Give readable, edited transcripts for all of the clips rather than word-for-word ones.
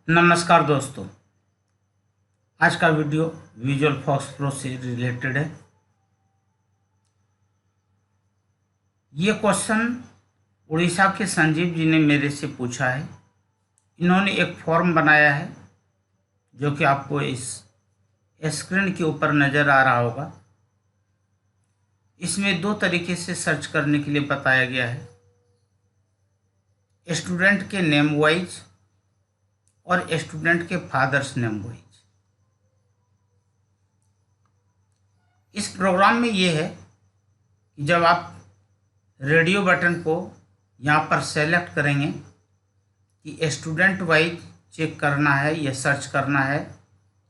नमस्कार दोस्तों। आज का वीडियो विजुअल फॉक्स प्रो से रिलेटेड है। ये क्वेश्चन उड़ीसा के संजीव जी ने मेरे से पूछा है। इन्होंने एक फॉर्म बनाया है जो कि आपको इस स्क्रीन के ऊपर नज़र आ रहा होगा। इसमें दो तरीके से सर्च करने के लिए बताया गया है, स्टूडेंट के नेम वाइज और स्टूडेंट के फादर्स नेम वाइज। इस प्रोग्राम में ये है कि जब आप रेडियो बटन को यहाँ पर सेलेक्ट करेंगे कि स्टूडेंट वाइज चेक करना है या सर्च करना है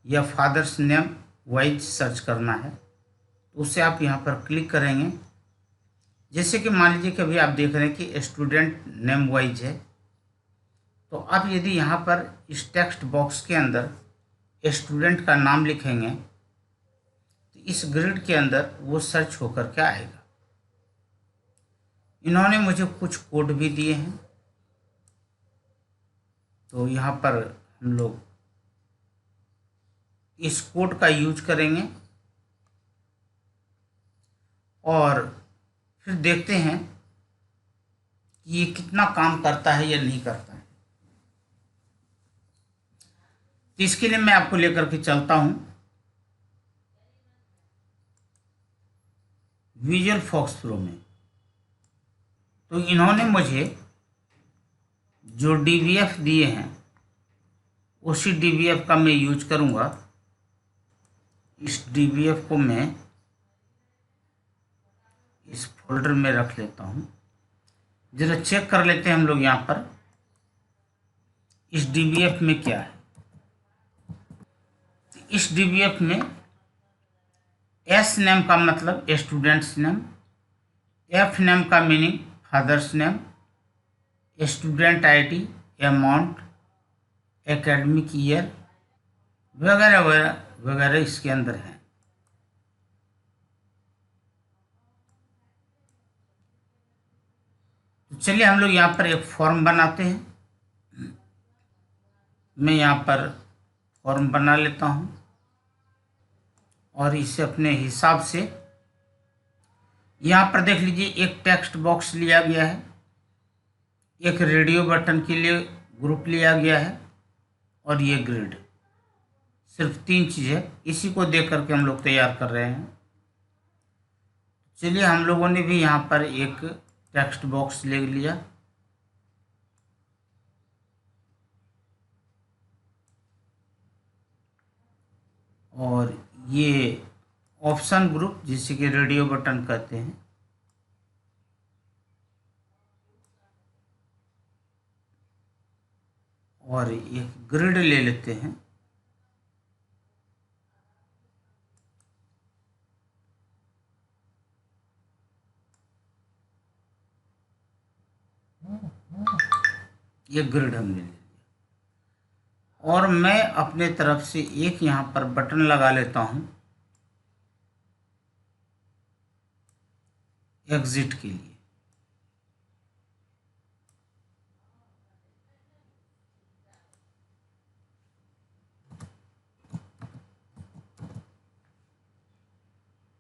या फादर्स नेम वाइज सर्च करना है, तो उसे आप यहाँ पर क्लिक करेंगे। जैसे कि मान लीजिए कि अभी आप देख रहे हैं कि स्टूडेंट नेम वाइज है, तो आप यदि यहाँ पर इस टेक्स्ट बॉक्स के अंदर स्टूडेंट का नाम लिखेंगे तो इस ग्रिड के अंदर वो सर्च होकर के आएगा। इन्होंने मुझे कुछ कोड भी दिए हैं, तो यहाँ पर हम लोग इस कोड का यूज करेंगे और फिर देखते हैं कि ये कितना काम करता है या नहीं करता है। तो इसके लिए मैं आपको लेकर के चलता हूँ विजुअल फॉक्स प्रो में। तो इन्होंने मुझे जो डीवीएफ दिए हैं उसी डीवीएफ का मैं यूज करूँगा। इस डीवीएफ को मैं इस फोल्डर में रख लेता हूँ। जरा चेक कर लेते हैं हम लोग यहाँ पर इस डीवीएफ में क्या है। इस डीवीएफ में एस नेम का मतलब स्टूडेंट्स नेम, एफ नेम का meaning father's name, student ID, amount, academic year वगैरह वगैरह वगैरह इसके अंदर है। तो चलिए हम लोग यहाँ पर एक फॉर्म बनाते हैं। मैं यहाँ पर फॉर्म बना लेता हूँ और इसे अपने हिसाब से यहाँ पर देख लीजिए एक टेक्स्ट बॉक्स लिया गया है, एक रेडियो बटन के लिए ग्रुप लिया गया है और ये ग्रिड। सिर्फ 3 चीज़ें, इसी को देख करके हम लोग तैयार कर रहे हैं। चलिए हम लोगों ने भी यहाँ पर एक टेक्स्ट बॉक्स ले लिया और ये ऑप्शन ग्रुप जिसे कि रेडियो बटन कहते हैं, और एक ग्रिड ले लेते हैं। ये ग्रिड हमने ले लिया और मैं अपने तरफ से एक यहाँ पर बटन लगा लेता हूँ एग्जिट के लिए।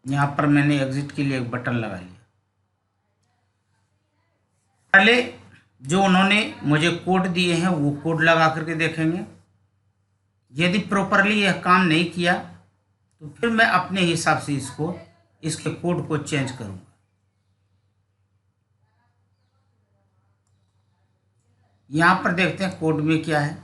यहाँ पर मैंने एग्जिट के लिए एक बटन लगा लिया। पहले जो उन्होंने मुझे कोड दिए हैं वो कोड लगा करके देखेंगे। यदि प्रॉपरली यह काम नहीं किया तो फिर मैं अपने हिसाब से इसके कोड को चेंज करूँगा। यहाँ पर देखते हैं कोड में क्या है।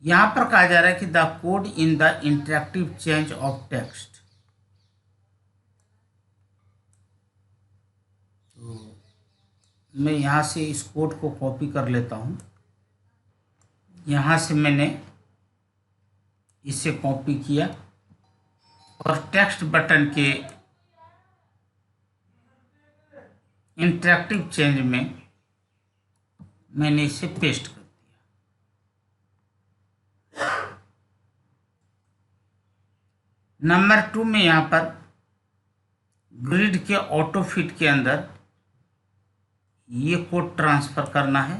यहाँ पर कहा जा रहा है कि the code in the interactive change of text. तो मैं यहाँ से इस कोड को कॉपी कर लेता हूँ। यहाँ से मैंने इसे कॉपी किया और टेक्स्ट बटन के इंटरेक्टिव चेंज में मैंने इसे पेस्ट कर दिया। नंबर 2 में यहाँ पर ग्रिड के ऑटो फिट के अंदर ये कोड ट्रांसफ़र करना है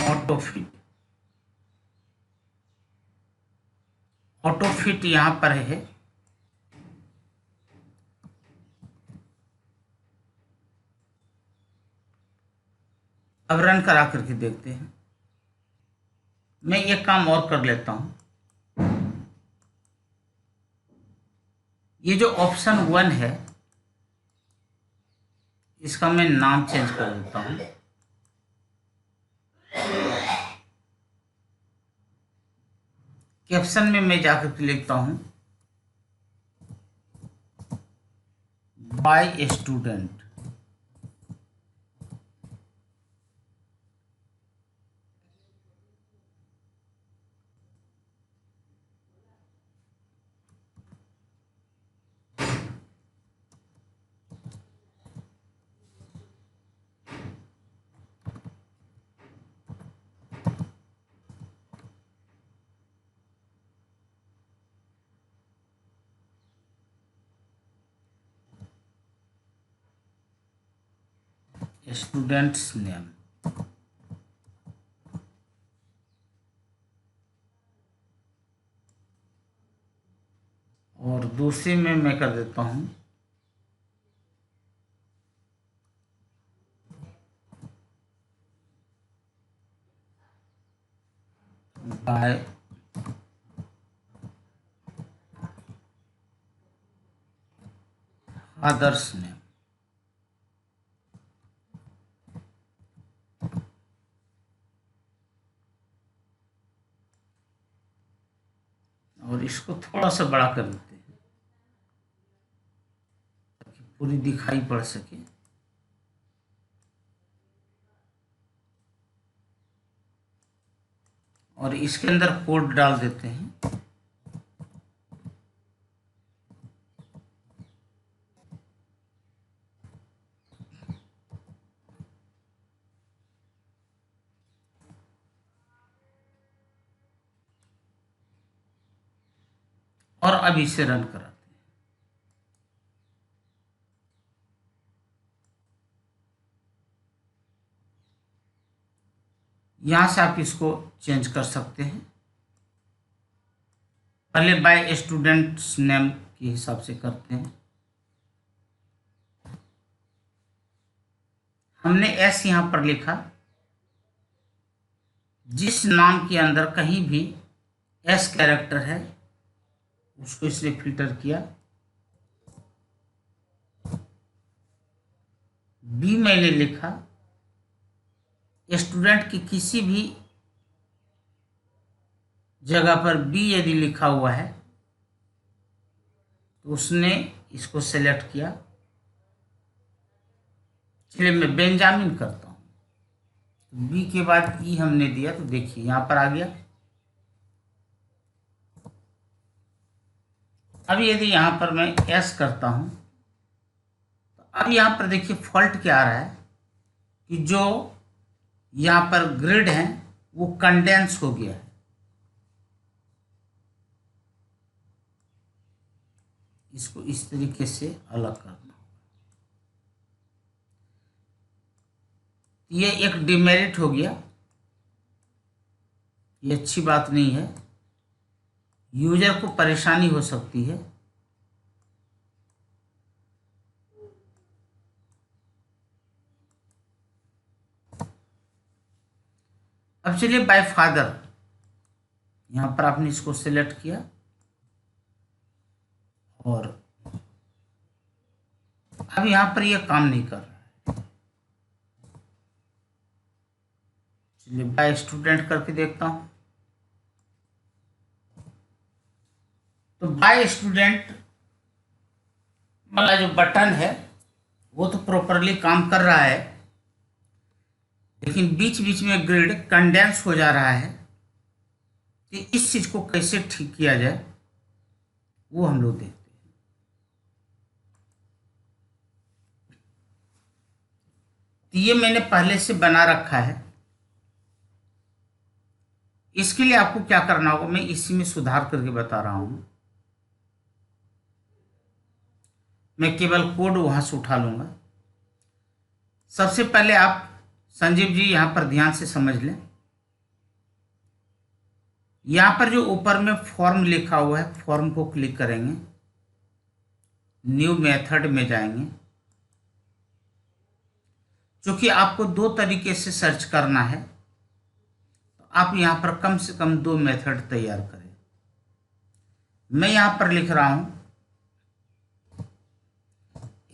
ऑटो फिट यहाँ पर है। अब रन करा करके देखते हैं। मैं ये काम और कर लेता हूँ। ये जो ऑप्शन 1 है इसका मैं नाम चेंज कर देता हूँ। कैप्शन में मैं जाकर के लिखता हूँ बाय स्टूडेंट। Students name. और दूसरे में मैं कर देता हूँ बाय फादर्स नेम। और इसको थोड़ा सा बड़ा कर देते हैं ताकि पूरी दिखाई पड़ सके। और इसके अंदर कोड डाल देते हैं। और अब इसे रन कराते हैं। यहां से आप इसको चेंज कर सकते हैं। पहले बाय स्टूडेंट्स नेम के हिसाब से करते हैं। हमने एस यहां पर लिखा। जिस नाम के अंदर कहीं भी एस कैरेक्टर है उसको इसने फिल्टर किया। बी मैंने लिखा। स्टूडेंट की किसी भी जगह पर बी यदि लिखा हुआ है तो उसने इसको सेलेक्ट किया। चलिए मैं बेंजामिन करता हूं। बी के बाद ई हमने दिया तो देखिए यहां पर आ गया। अब यदि यहां पर मैं एस करता हूं तो अब यहां पर देखिए फॉल्ट क्या आ रहा है कि जो यहां पर ग्रिड है वो कंडेंस हो गया है। इसको इस तरीके से अलग करना। ये एक डिमेरिट हो गया। ये अच्छी बात नहीं है। यूजर को परेशानी हो सकती है। अब चलिए बाय फादर, यहां पर आपने इसको सिलेक्ट किया और अब यहां पर यह काम नहीं कर रहा है। चलिए बाय स्टूडेंट करके देखता हूं। तो बाय स्टूडेंट वाला जो बटन है वो तो प्रॉपरली काम कर रहा है, लेकिन बीच बीच में ग्रिड कंडेंस हो जा रहा है। कि इस चीज को कैसे ठीक किया जाए वो हम लोग देखते हैं। तो ये मैंने पहले से बना रखा है। इसके लिए आपको क्या करना होगा मैं इसी में सुधार करके बता रहा हूं। मैं केवल कोड वहां से उठा लूंगा। सबसे पहले आप संजीव जी यहां पर ध्यान से समझ लें। यहाँ पर जो ऊपर में फॉर्म लिखा हुआ है, फॉर्म को क्लिक करेंगे, न्यू मेथड में जाएंगे। क्योंकि आपको दो तरीके से सर्च करना है, तो आप यहाँ पर कम से कम दो मेथड तैयार करें। मैं यहाँ पर लिख रहा हूँ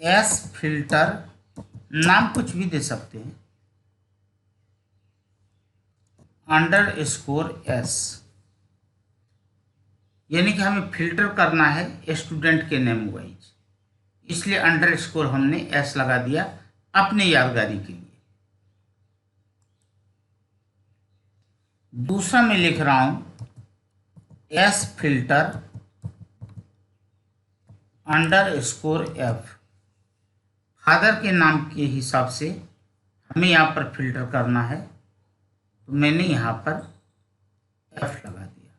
एस फिल्टर, नाम कुछ भी दे सकते हैं, _s, यानी कि हमें फिल्टर करना है स्टूडेंट के नेम वाइज, इसलिए _ हमने s लगा दिया अपने यादगारी के लिए। दूसरा मैं लिख रहा हूं एस फिल्टर _f, फादर के नाम के हिसाब से हमें यहाँ पर फिल्टर करना है, तो मैंने यहाँ पर f लगा दिया।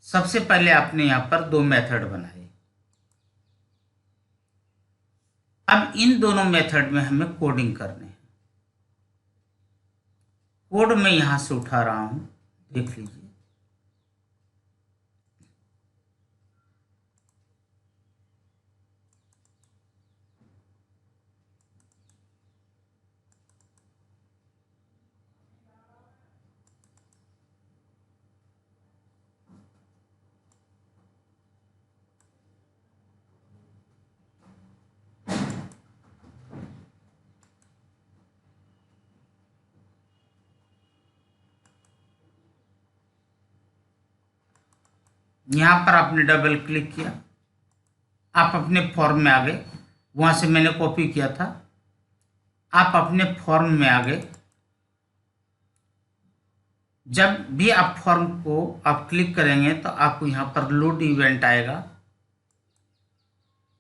सबसे पहले आपने यहाँ पर दो मेथड बनाए। अब इन दोनों मेथड में हमें कोडिंग करने हैं। कोड मैं यहां से उठा रहा हूं, देख लीजिए। यहां पर आपने डबल क्लिक किया, आप अपने फॉर्म में आ गए। वहां से मैंने कॉपी किया था, आप अपने फॉर्म में आ गए। जब भी आप फॉर्म को आप क्लिक करेंगे तो आपको यहां पर लोड इवेंट आएगा।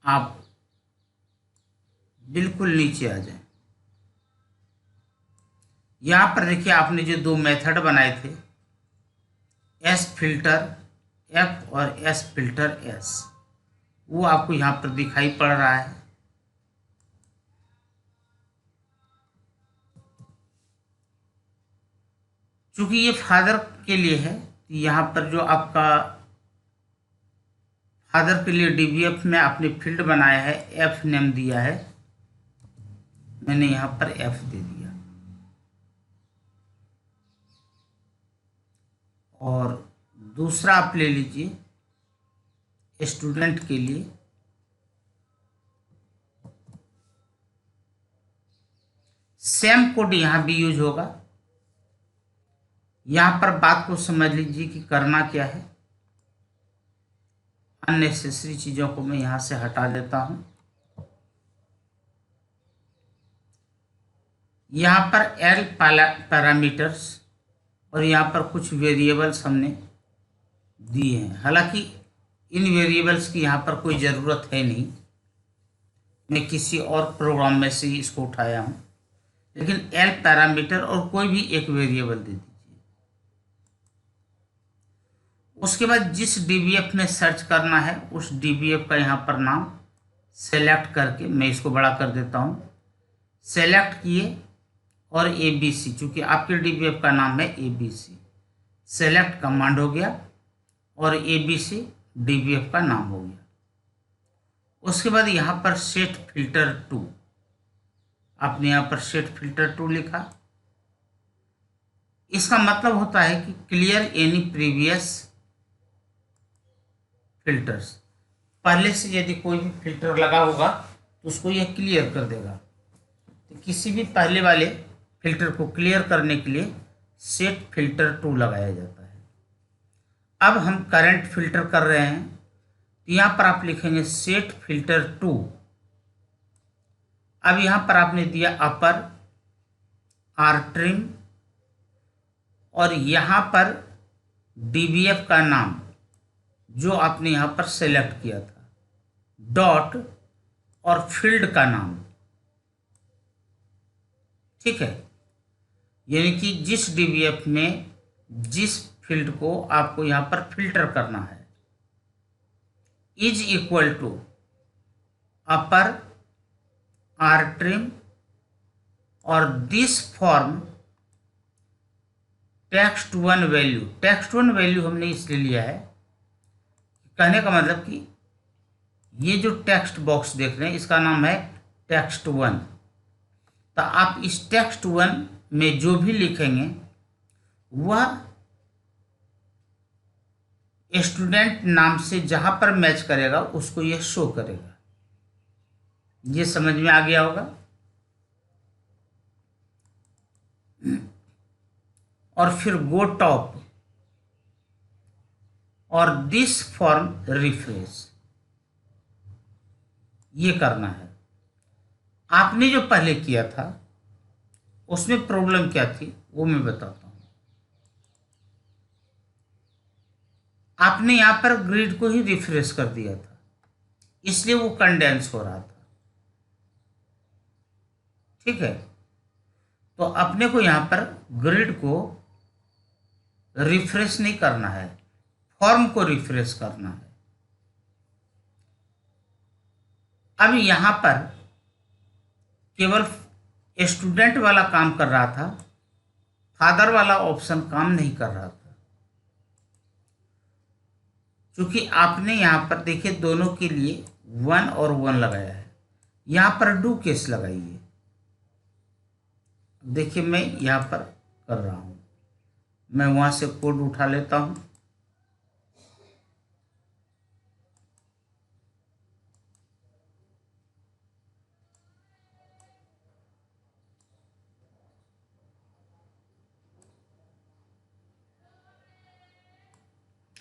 आप बिल्कुल नीचे आ जाए। यहां पर देखिए, आपने जो दो मेथड बनाए थे, एस फिल्टर f और एस फिल्टर s, वो आपको यहां पर दिखाई पड़ रहा है। चूंकि ये फादर के लिए है, तो यहाँ पर जो आपका फादर के लिए डीबीएफ में आपने फील्ड बनाया है, एफ नेम दिया है, मैंने यहाँ पर एफ दे दिया। और दूसरा आप ले लीजिए स्टूडेंट के लिए, सेम कोड यहाँ भी यूज होगा। यहाँ पर बात को समझ लीजिए कि करना क्या है। अननेसेसरी चीज़ों को मैं यहाँ से हटा देता हूँ। यहाँ पर एल पैरामीटर्स और यहाँ पर कुछ वेरिएबल्स हमने दिए हैं। हालांकि इन वेरिएबल्स की यहाँ पर कोई ज़रूरत है नहीं, मैं किसी और प्रोग्राम में से ही इसको उठाया हूँ। लेकिन एल पैरामीटर और कोई भी एक वेरिएबल दे दीजिए। उसके बाद जिस डीबीएफ में सर्च करना है, उस डीबीएफ का यहाँ पर नाम सेलेक्ट करके, मैं इसको बड़ा कर देता हूँ, सेलेक्ट किए और ABC, चूंकि आपके डीबीएफ का नाम है ABC, सेलेक्ट कमांड हो गया और ABC डीबीएफ का नाम हो गया। उसके बाद यहाँ पर सेट फिल्टर टू, आपने यहाँ पर सेट फिल्टर टू लिखा। इसका मतलब होता है कि क्लियर एनी प्रीवियस फिल्टर्स, पहले से यदि कोई भी फिल्टर लगा होगा तो उसको यह क्लियर कर देगा। तो किसी भी पहले वाले फिल्टर को क्लियर करने के लिए सेट फिल्टर टू लगाया जाता है। अब हम करंट फिल्टर कर रहे हैं, तो यहाँ पर आप लिखेंगे सेट फिल्टर टू। अब यहाँ पर आपने दिया अपर आर ट्रिम और यहाँ पर डीबीएफ का नाम जो आपने यहाँ पर सेलेक्ट किया था, डॉट और फील्ड का नाम, ठीक है। यानी कि जिस डीबीएफ में जिस फील्ड को आपको यहाँ पर फिल्टर करना है, is equal to upper or trim और this form text one value, text one value हमने इसलिए लिया है, कहने का मतलब कि ये जो टेक्स्ट बॉक्स देख रहे हैं इसका नाम है टेक्स्ट वन। तो आप इस टेक्स्ट वन में जो भी लिखेंगे वह स्टूडेंट नाम से जहां पर मैच करेगा उसको ये शो करेगा। ये समझ में आ गया होगा। और फिर गो टॉप और दिस फॉर्म रिफ्रेश, ये करना है। आपने जो पहले किया था उसमें प्रॉब्लम क्या थी वो मैं बताता हूं। आपने यहां पर ग्रिड को ही रिफ्रेश कर दिया था, इसलिए वो कंडेंस हो रहा था। ठीक है, तो अपने को यहां पर ग्रिड को रिफ्रेश नहीं करना है, फॉर्म को रिफ्रेश करना है। अब यहां पर केवल स्टूडेंट वाला काम कर रहा था, फादर वाला ऑप्शन काम नहीं कर रहा था। क्योंकि आपने यहां पर देखिए दोनों के लिए 1 और 1 लगाया है, यहां पर डू केस लगाइए। देखिए मैं यहां पर कर रहा हूं, मैं वहां से कोड उठा लेता हूं।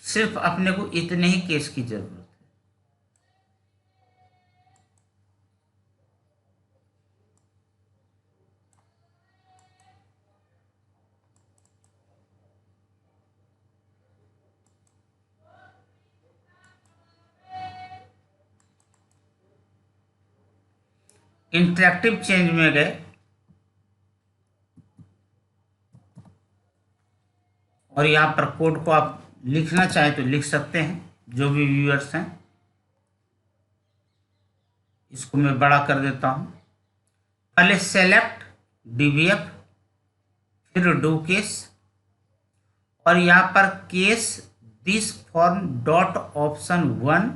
सिर्फ अपने को इतने ही केस की जरूरत है। इंटरेक्टिव चेंज में गए और यहाँ पर कोड को आप लिखना चाहें तो लिख सकते हैं, जो भी व्यूअर्स हैं। इसको मैं बड़ा कर देता हूं। पहले सेलेक्ट डीबीएफ, फिर डू केस, और यहाँ पर case this form dot option 1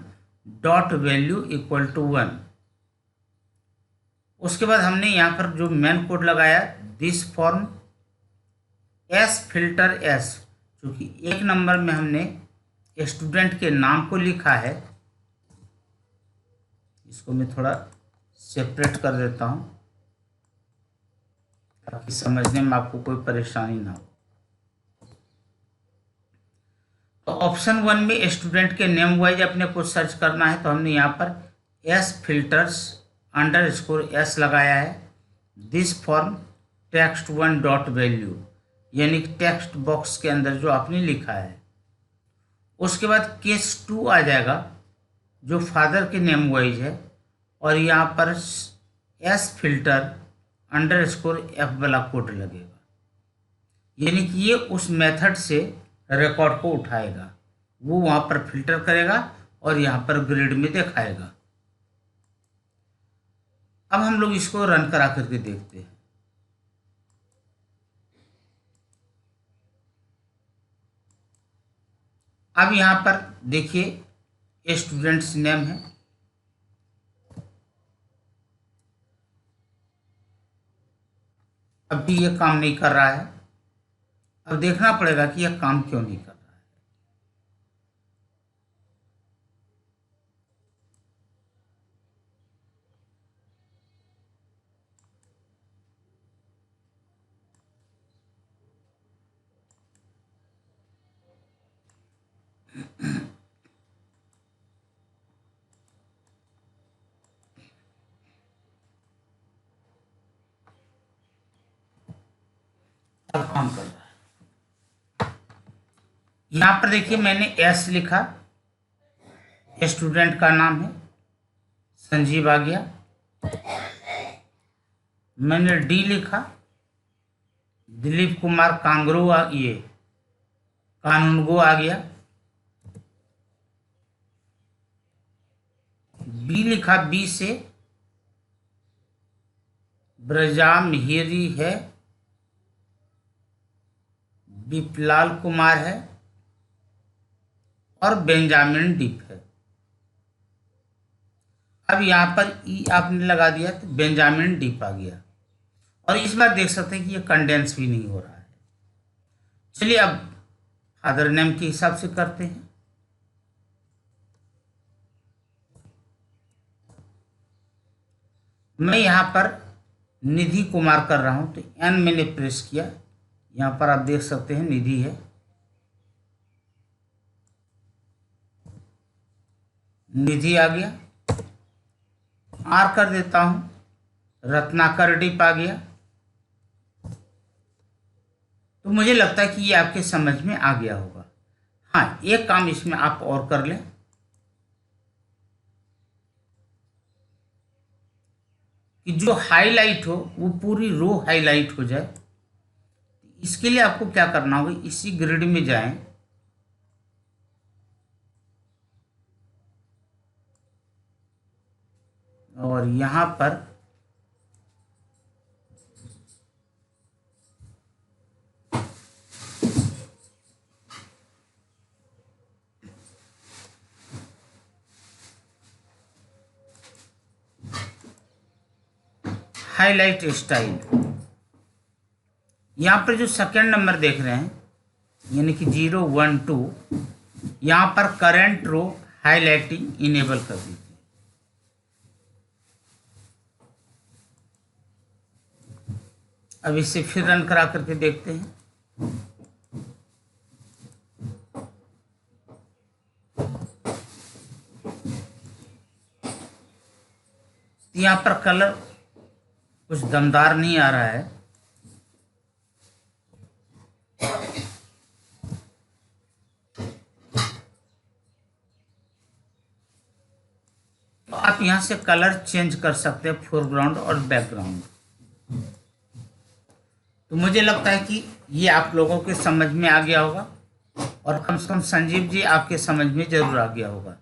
dot value equal to 1। उसके बाद हमने यहाँ पर जो मेन कोड लगाया this form S filter S, क्योंकि 1 नंबर में हमने स्टूडेंट के नाम को लिखा है। इसको मैं थोड़ा सेपरेट कर देता हूं ताकि समझने में आपको कोई परेशानी ना हो। तो ऑप्शन 1 में स्टूडेंट के नेम वाइज अपने को सर्च करना है, तो हमने यहाँ पर एस फिल्टर्स अंडरस्कोर एस लगाया है। This form text 1 dot value, यानी टेक्स्ट बॉक्स के अंदर जो आपने लिखा है। उसके बाद केस 2 आ जाएगा जो फादर के नेम वाइज है, और यहाँ पर एस फिल्टर अंडरस्कोर एफ वाला कोड लगेगा, यानी कि ये उस मेथड से रिकॉर्ड को उठाएगा, वो वहाँ पर फिल्टर करेगा और यहाँ पर ग्रिड में दिखाएगा। अब हम लोग इसको रन करा करके देखते हैं। अब यहाँ पर देखिए स्टूडेंट्स नेम है, अभी ये काम नहीं कर रहा है। अब देखना पड़ेगा कि यह काम क्यों नहीं कर रहा है। अब काम कर रहा है। यहां पर देखिए मैंने एस लिखा, स्टूडेंट का नाम है संजीव आ गया। मैंने डी लिखा, दिलीप कुमार कांगरू ये कानूनगो आ गया। बी लिखा, बी से ब्रजा मिहिरी है, बिपलाल कुमार है और बेंजामिन डिप है। अब यहाँ पर ई आपने लगा दिया तो बेंजामिन डिप आ गया। और इस बार देख सकते हैं कि ये कंडेंस भी नहीं हो रहा है। चलिए अब फादर नेम के हिसाब से करते हैं। मैं यहाँ पर निधि कुमार कर रहा हूँ तो एन मैंने प्रेस किया। यहाँ पर आप देख सकते हैं निधि है, निधि आ गया। आर कर देता हूँ, रत्नाकर डिप आ गया। तो मुझे लगता है कि ये आपके समझ में आ गया होगा। हाँ, एक काम इसमें आप और कर लें कि जो हाईलाइट हो वो पूरी रो हाईलाइट हो जाए। इसके लिए आपको क्या करना होगा, इसी ग्रिड में जाएं और यहाँ पर हाईलाइट स्टाइल, यहाँ पर जो सेकेंड नंबर देख रहे हैं यानी कि 0, 1, 2, यहाँ पर करंट रो हाईलाइटिंग इनेबल कर दीजिए। अब इसे फिर रन करा करके देखते हैं। यहाँ पर कलर कुछ दमदार नहीं आ रहा है। तो आप यहाँ से कलर चेंज कर सकते हैं, फोरग्राउंड और बैकग्राउंड। तो मुझे लगता है कि ये आप लोगों के समझ में आ गया होगा और कम से कम संजीव जी आपके समझ में जरूर आ गया होगा।